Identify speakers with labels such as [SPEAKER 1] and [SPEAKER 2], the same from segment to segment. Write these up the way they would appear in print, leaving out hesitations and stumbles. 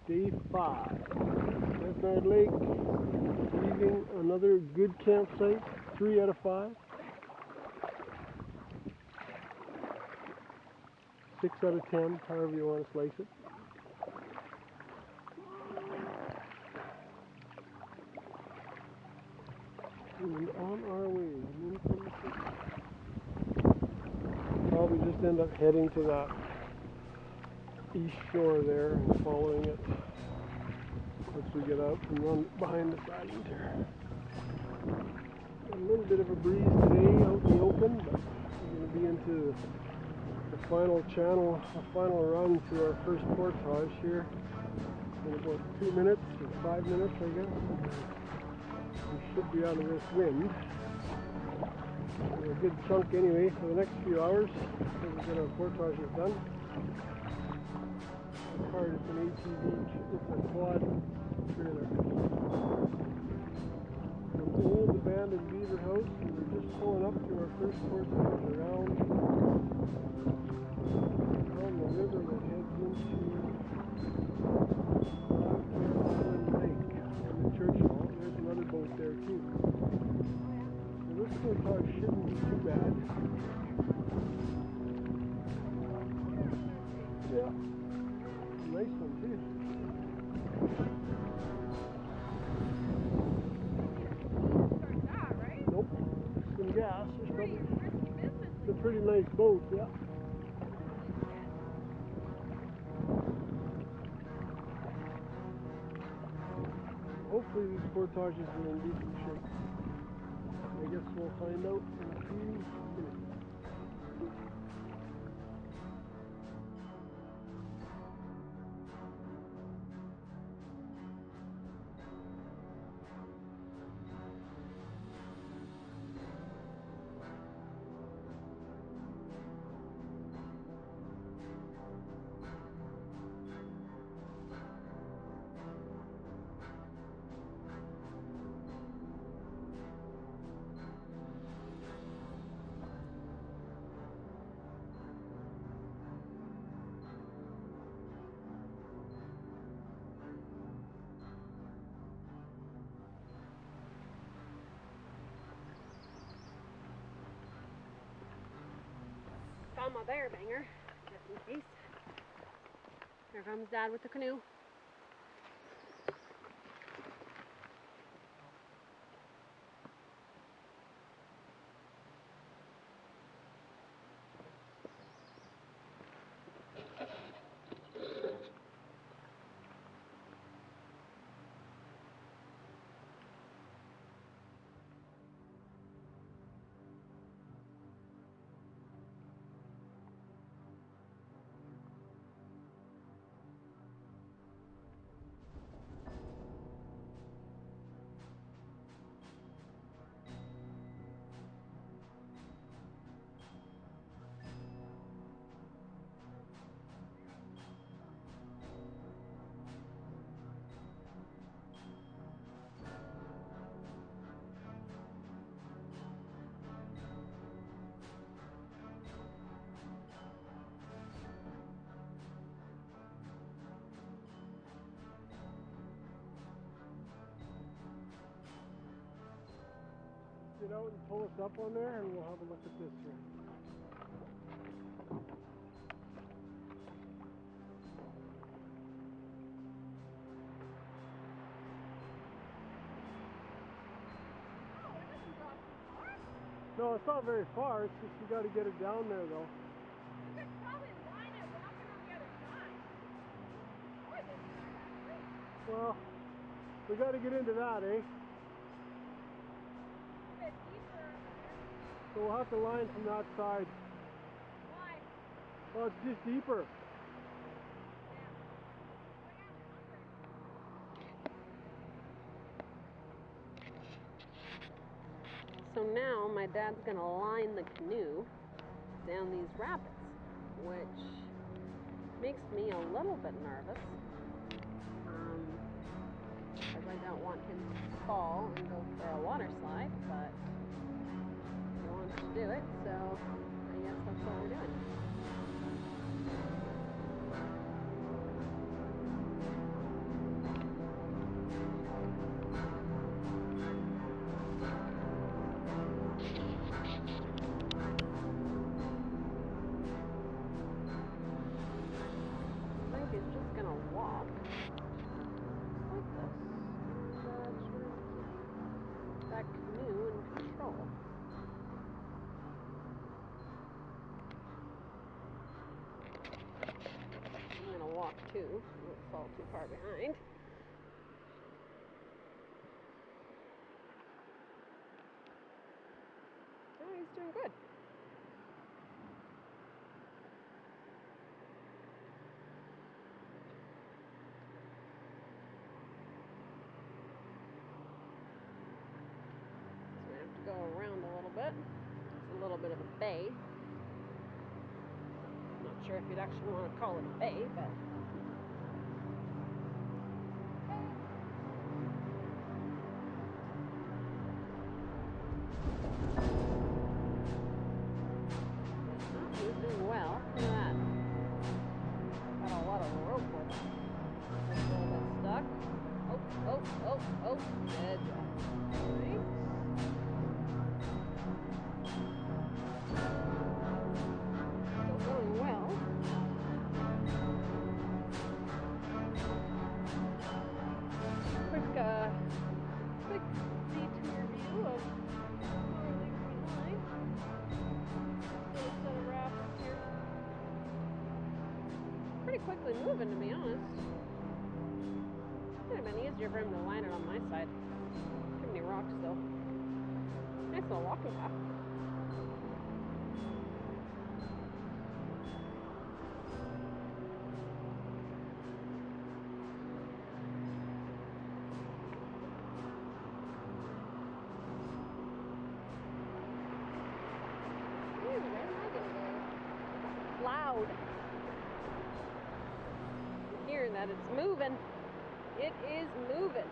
[SPEAKER 1] Day 5. Besnard Lake, leaving another good campsite, 3 out of 5. 6 out of 10, however you want to slice it. And on our way, probably just end up heading to that east shore there and following it once we get out and run behind the siding there. A little bit of a breeze today out in the open, but we're going to be into the final channel, a final run to our first portage here in about 2 minutes or 5 minutes, I guess. We should be out of this wind. A good chunk anyway for the next few hours until we get our portages done. The cart is an ATV, it's a quad trailer. An old abandoned beaver house, and we're just pulling up to our first portage around the river that heads into Lake and the Churchill. There's another boat there too. So this portage shouldn't be too bad. Yeah. Nice one too. Nope. Some gas. It's a pretty nice boat, yeah. Hopefully these portages are in decent shape. I guess we'll find out in a few minutes.
[SPEAKER 2] Found my bear banger, just in case. Here comes Dad with the canoe. Get out and pull us up on there and we'll have a look at this here. No, it's not very far, it's just you got to get it down there though.
[SPEAKER 3] You could probably line it walking on the other side. Or this side, actually.
[SPEAKER 1] Well, we got to get into that, eh?
[SPEAKER 3] A bit deeper over there.
[SPEAKER 1] So we'll have to line from that side.
[SPEAKER 3] Why?
[SPEAKER 1] Well, it's just deeper.
[SPEAKER 2] So now my dad's gonna line the canoe down these rapids, which makes me a little bit nervous, because I don't want him to fall and go for a water slide, but he wants to do it, so I guess that's what we're doing. walk too. I won't fall too far behind. Oh, he's doing good. So we have to go around a little bit. It's a little bit of a bay. Not sure if you'd actually want to call it a bay, but he's doing well. Look at that. Got a lot of rope with him. Just a little bit stuck. Oh. Good job. Nice. Still going well. Quick detour view of Northern Green Line. Little set of rapids here. Pretty quickly moving, to be honest. Would have been easier for him to line it on my side. Too many rocks though. Nice little walking path. Where am I gonna go? Loud. I'm hearing that it's moving. It is moving.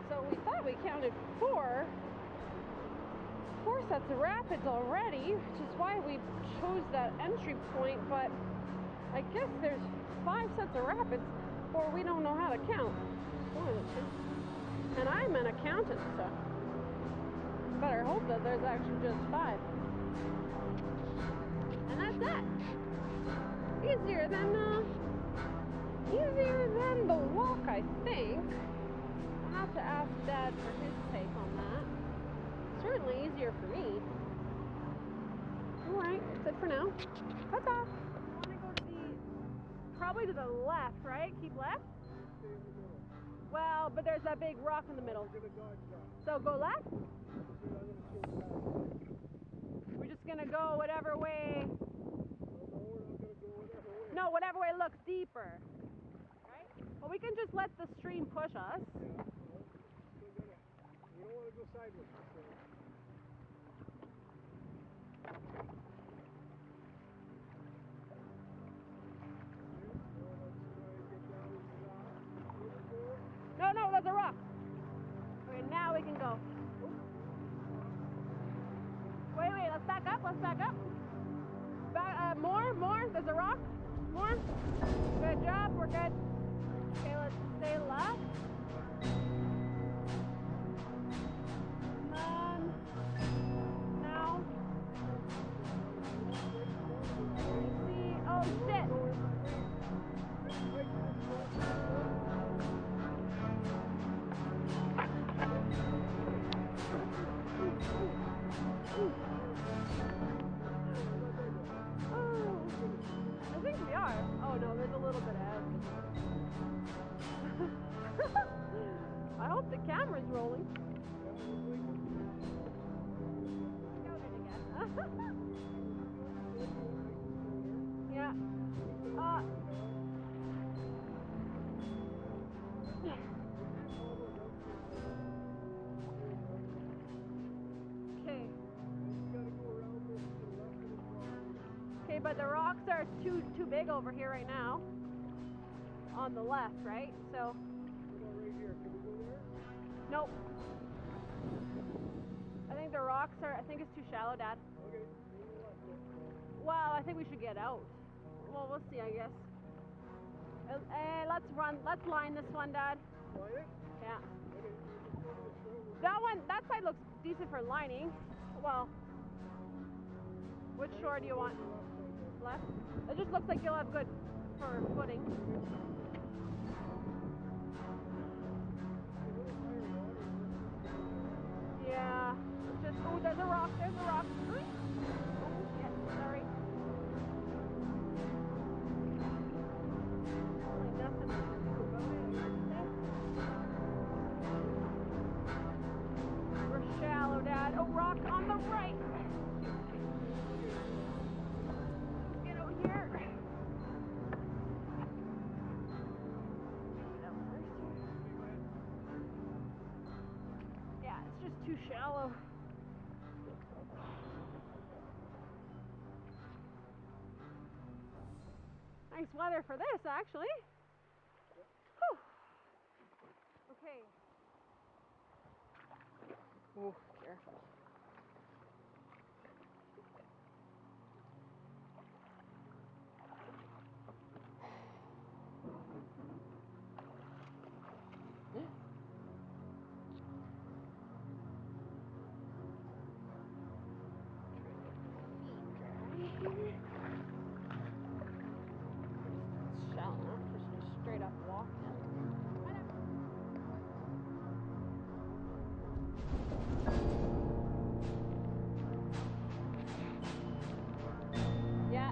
[SPEAKER 2] So we thought we counted four sets of rapids already, which is why we chose that entry point, but I guess there's 5 sets of rapids, or we don't know how to count. One of the two. And I'm an accountant, so better hope that there's actually just 5. And that's that. Easier than the walk, I think. I'll have to ask Dad for his take on that. Certainly easier for me. Alright, that's it for now. Ta-ta! You want to go to probably to the left, right? Keep left? Well, but there's that big rock in the middle. So go left? We're just going to go whatever way. No, whatever way looks deeper. Right? Well, we can just let the stream push us.
[SPEAKER 1] You don't want to go sideways.
[SPEAKER 2] No, there's a rock. Okay, now we can go. Wait, let's back up. More, there's a rock. More. Good job, we're good. Okay, let's stay left. Now. See, oh shit. I think we are. Oh no, there's a little bit of I hope the camera's rolling. Yeah. Okay. Okay, but the rocks are too big over here right now. On the left, right? So.
[SPEAKER 1] Right here. Can we go there?
[SPEAKER 2] Nope. I think the rocks are. I think it's too shallow, Dad.
[SPEAKER 1] Okay.
[SPEAKER 2] Well, I think we should get out. Well, we'll see, I guess. Let's run. Let's line this one, Dad.
[SPEAKER 1] Line it?
[SPEAKER 2] Yeah.
[SPEAKER 1] Okay.
[SPEAKER 2] That side looks decent for lining. Well, which shore do you want? Left? It just looks like you'll have good for footing. Yeah. Just, oh, there's a rock. There's a rock. Oh, shit. Sorry. Really nothing to do about it, I think. We're shallow, Dad. Oh, rock on the right. Get out here. Get out first here. Yeah, it's just too shallow. Nice weather for this, actually. Whew. Okay. Oh, careful. Shallow enough, just straight up walk in. Yeah.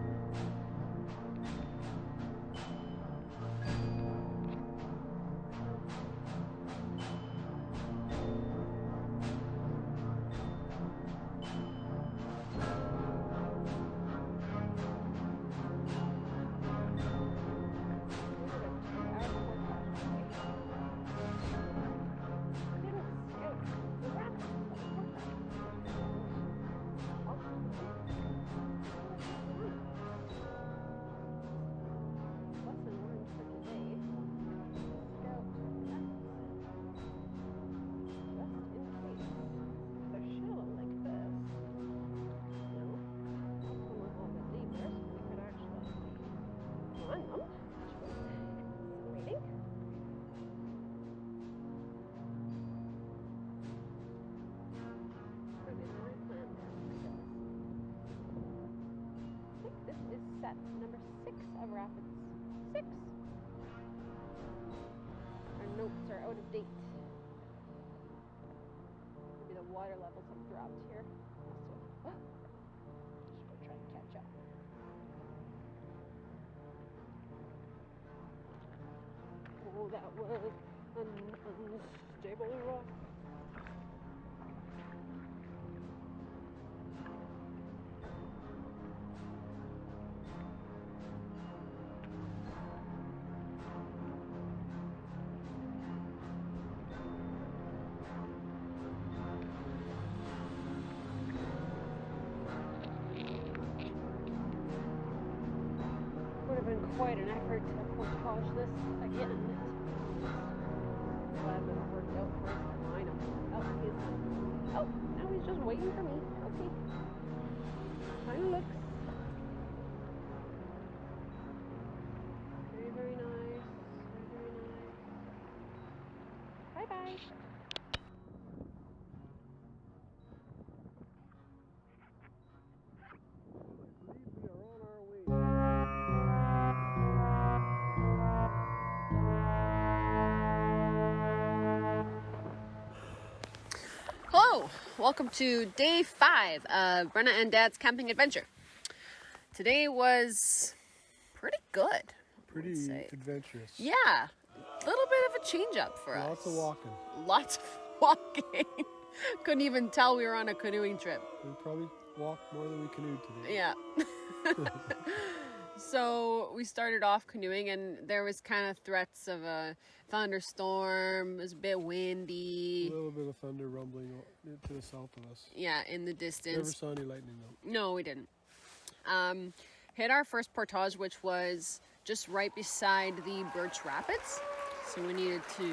[SPEAKER 2] Set number 6 of rapids. 6. Our notes are out of date. Maybe the water levels have dropped here. Must have. Just go try and catch up. Oh, that was an unstable rock. Would have been quite an effort to portage this again. Glad that it worked out for us to find him. Oh, now he's just waiting for me. Okay. Kind of looks. Very, very nice. Very, very nice. Bye-bye.
[SPEAKER 1] We are on our way.
[SPEAKER 2] Hello, welcome to day 5 of Brenna and Dad's camping adventure. Today was pretty good.
[SPEAKER 1] Pretty adventurous.
[SPEAKER 2] Yeah, a little bit of a change up for us.
[SPEAKER 1] Lots of walking.
[SPEAKER 2] Lots of walking. Couldn't even tell we were on a canoeing trip.
[SPEAKER 1] We probably walked more than we canoed today.
[SPEAKER 2] Yeah. So we started off canoeing and there was kind of threats of a thunderstorm. It was a bit windy.
[SPEAKER 1] A little bit of thunder rumbling to the south of us.
[SPEAKER 2] Yeah, in the distance.
[SPEAKER 1] Never saw any lightning though.
[SPEAKER 2] No, we didn't. Hit our first portage, which was just right beside the Birch Rapids. So we needed to...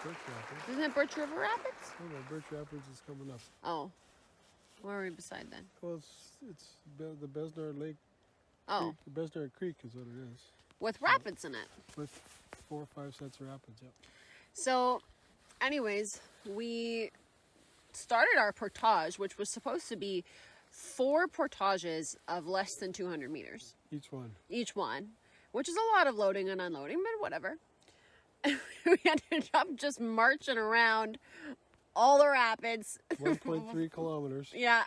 [SPEAKER 1] Birch Rapids.
[SPEAKER 2] Isn't it Birch River Rapids?
[SPEAKER 1] Oh no, Birch Rapids is coming up.
[SPEAKER 2] Oh. Where are we beside then?
[SPEAKER 1] Well, it's the Besnard Lake.
[SPEAKER 2] Oh.
[SPEAKER 1] Creek. The Besnard Creek is what it is.
[SPEAKER 2] With rapids in it.
[SPEAKER 1] With 4 or 5 sets of rapids, yep.
[SPEAKER 2] So, anyways, we started our portage, which was supposed to be 4 portages of less than 200 meters.
[SPEAKER 1] Each one.
[SPEAKER 2] Each one, which is a lot of loading and unloading, but whatever. We ended up just marching around all the rapids.
[SPEAKER 1] 1.3 kilometers.
[SPEAKER 2] Yeah,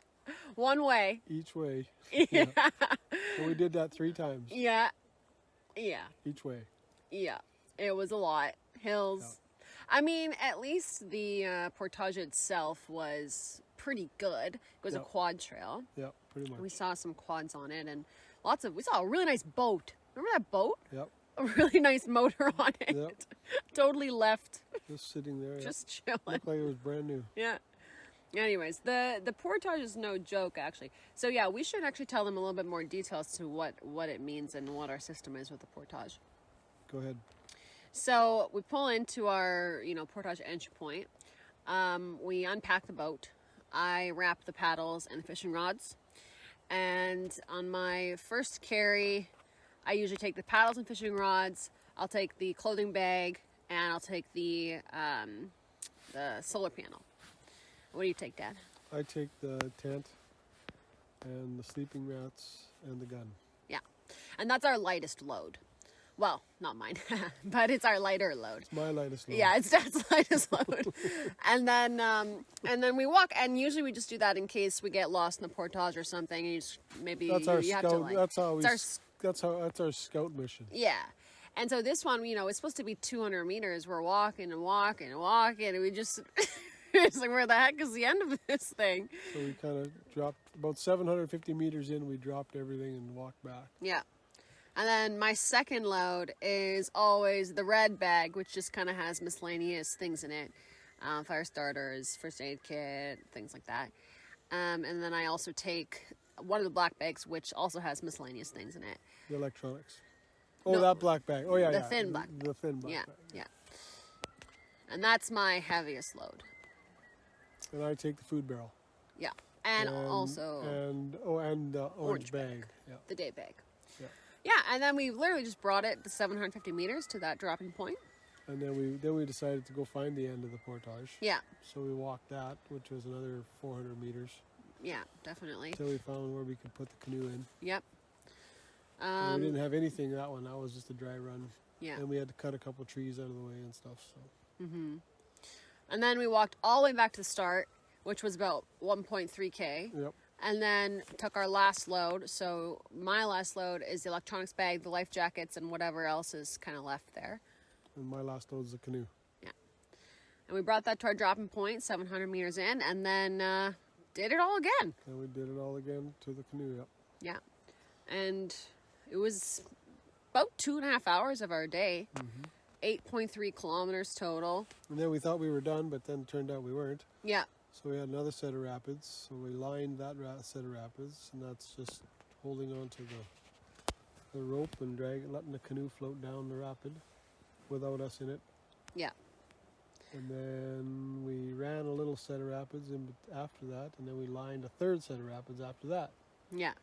[SPEAKER 2] one way.
[SPEAKER 1] Each way.
[SPEAKER 2] Yeah.
[SPEAKER 1] And we did that 3 times.
[SPEAKER 2] Yeah. Yeah.
[SPEAKER 1] Each way.
[SPEAKER 2] Yeah. It was a lot. Hills. Yeah. I mean, at least the portage itself was pretty good. It was a quad trail.
[SPEAKER 1] Yeah, pretty much.
[SPEAKER 2] We saw some quads on it and we saw a really nice boat. Remember that boat?
[SPEAKER 1] Yep.
[SPEAKER 2] A really nice motor on it.
[SPEAKER 1] Yep.
[SPEAKER 2] Totally left.
[SPEAKER 1] Just sitting there.
[SPEAKER 2] Just chilling.
[SPEAKER 1] Looked like it was brand new.
[SPEAKER 2] Yeah. Anyways, the portage is no joke, actually. So yeah, we should actually tell them a little bit more details to what it means and what our system is with the portage.
[SPEAKER 1] Go ahead.
[SPEAKER 2] So we pull into our, portage entry point. We unpack the boat. I wrap the paddles and the fishing rods. And on my first carry, I usually take the paddles and fishing rods. I'll take the clothing bag, and I'll take the solar panel. What do you take, Dad?
[SPEAKER 1] I take the tent and the sleeping mats and the gun.
[SPEAKER 2] Yeah, and that's our lightest load. Well, not mine, but it's our lighter load.
[SPEAKER 1] It's my lightest load.
[SPEAKER 2] Yeah, it's Dad's lightest load. and then we walk, and usually we just do that in case we get lost in the portage or something. And you just, maybe
[SPEAKER 1] that's our
[SPEAKER 2] you
[SPEAKER 1] scout.
[SPEAKER 2] have to like.
[SPEAKER 1] That's our scout mission.
[SPEAKER 2] Yeah, and so this one, it's supposed to be 200 meters. We're walking and walking and walking, and we just. It's like, where the heck is the end of this thing?
[SPEAKER 1] So we kind of dropped about 750 meters in. We dropped everything and walked back.
[SPEAKER 2] Yeah. And then my second load is always the red bag, which just kind of has miscellaneous things in it. Fire starters, first aid kit, things like that. And then I also take one of the black bags, which also has miscellaneous things in it.
[SPEAKER 1] The electronics. Oh, no, that black bag. Oh, yeah,
[SPEAKER 2] the thin black bag.
[SPEAKER 1] The thin black bag.
[SPEAKER 2] Yeah. And that's my heaviest load.
[SPEAKER 1] And I take the food barrel.
[SPEAKER 2] Yeah. And also...
[SPEAKER 1] And the orange bag. Yeah.
[SPEAKER 2] The day bag.
[SPEAKER 1] Yeah.
[SPEAKER 2] Yeah, and then we literally just brought it the 750 meters to that dropping point.
[SPEAKER 1] And then we decided to go find the end of the portage.
[SPEAKER 2] Yeah.
[SPEAKER 1] So we walked that, which was another 400 meters.
[SPEAKER 2] Yeah, definitely.
[SPEAKER 1] Until we found where we could put the canoe in.
[SPEAKER 2] Yep.
[SPEAKER 1] We didn't have anything that one. That was just a dry run.
[SPEAKER 2] Yeah.
[SPEAKER 1] And we had to cut a couple trees out of the way and stuff. So.
[SPEAKER 2] Mm-hmm. And then we walked all the way back to the start, which was about 1.3K.
[SPEAKER 1] Yep.
[SPEAKER 2] And then took our last load. So my last load is the electronics bag, the life jackets, and whatever else is kind of left there.
[SPEAKER 1] And my last load is the canoe.
[SPEAKER 2] Yeah. And we brought that to our dropping point, 700 meters in, and then did it all again.
[SPEAKER 1] And we did it all again to the canoe, yep.
[SPEAKER 2] Yeah. And it was about 2.5 hours of our day. Mm-hmm. 8.3 kilometers total.
[SPEAKER 1] And then we thought we were done, but then it turned out we weren't.
[SPEAKER 2] Yeah.
[SPEAKER 1] So we had another set of rapids. So we lined that set of rapids, and that's just holding on to the rope and letting the canoe float down the rapid without us in it.
[SPEAKER 2] Yeah.
[SPEAKER 1] And then we ran a little set of rapids after that, and then we lined a third set of rapids after that.
[SPEAKER 2] Yeah.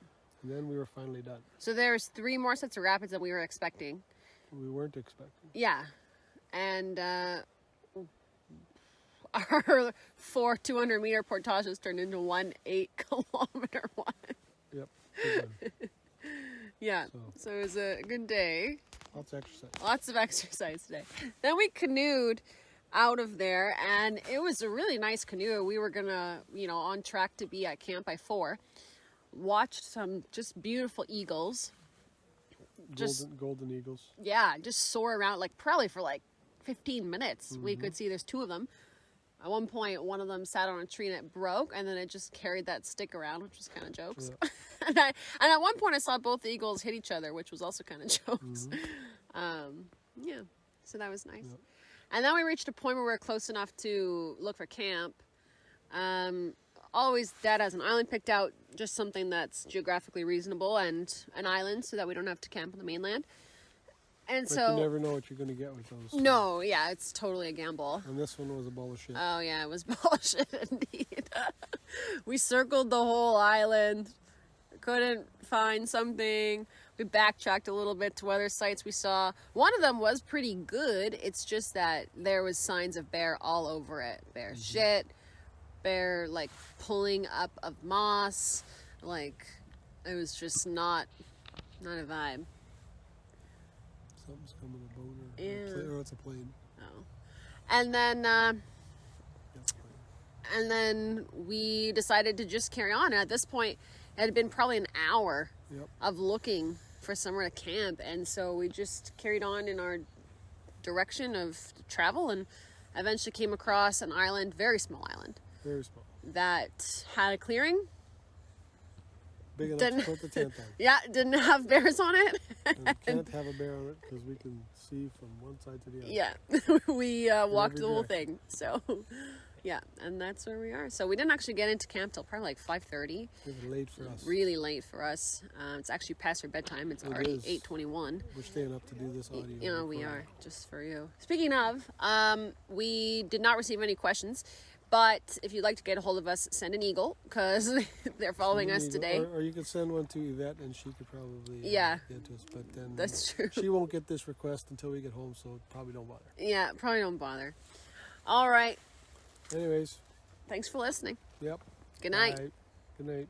[SPEAKER 1] And then we were finally done.
[SPEAKER 2] So there's 3 more sets of rapids than we were expecting.
[SPEAKER 1] We weren't expecting.
[SPEAKER 2] Yeah. And our 4 200-meter portages turned into 1 8-kilometer one.
[SPEAKER 1] Yep.
[SPEAKER 2] Yeah. So it was a good day.
[SPEAKER 1] Lots of exercise.
[SPEAKER 2] Lots of exercise today. Then we canoed out of there, and it was a really nice canoe. We were gonna, on track to be at camp by 4. Watched some just beautiful eagles.
[SPEAKER 1] Golden eagles.
[SPEAKER 2] Yeah, just soar around probably for 15 minutes. Mm-hmm. We could see there's 2 of them. At one point, one of them sat on a tree and it broke, and then it just carried that stick around, which was kind of jokes. Yeah. and at one point, I saw both the eagles hit each other, which was also kind of jokes. Mm-hmm. Yeah, so that was nice. Yep. And then we reached a point where we were close enough to look for camp. Always Dad has an island picked out, just something that's geographically reasonable and an island so that we don't have to camp on the mainland. And
[SPEAKER 1] but
[SPEAKER 2] so
[SPEAKER 1] you never know what you're going to get with those.
[SPEAKER 2] No, yeah, it's totally a gamble.
[SPEAKER 1] And this one was a ball of shit.
[SPEAKER 2] Oh yeah, it was bullshit indeed. We circled the whole island, couldn't find something. We backtracked a little bit to other sites we saw. One of them was pretty good. It's just that there was signs of bear all over it. Bear shit. Bear pulling up of moss, it was just not a vibe.
[SPEAKER 1] Something's coming, a boat or it's a plane.
[SPEAKER 2] Oh, and then and then we decided to just carry on. And at this point, it had been probably an hour of looking for somewhere to camp, and so we just carried on in our direction of travel, and eventually came across an island, very small island, that had a clearing.
[SPEAKER 1] Big enough to put the tent on.
[SPEAKER 2] Yeah, didn't have bears on it.
[SPEAKER 1] And we can't have a bear on it because we can see from one side to the other.
[SPEAKER 2] Yeah, we walked the whole thing. So, yeah, and that's where we are. So we didn't actually get into camp till probably like 5:30.
[SPEAKER 1] It was late for us.
[SPEAKER 2] Really late for us. It's actually past our bedtime. It's already 8:21.
[SPEAKER 1] We're staying up to do this audio.
[SPEAKER 2] You know, we are, just for you. Speaking of, we did not receive any questions. But if you'd like to get a hold of us, send an eagle, because they're following us today.
[SPEAKER 1] Or you could send one to Yvette, and she could probably get to us. But then
[SPEAKER 2] that's true.
[SPEAKER 1] She won't get this request until we get home, so probably don't bother.
[SPEAKER 2] Yeah, probably don't bother. All right.
[SPEAKER 1] Anyways.
[SPEAKER 2] Thanks for listening.
[SPEAKER 1] Yep.
[SPEAKER 2] Good night.
[SPEAKER 1] Bye. Good night.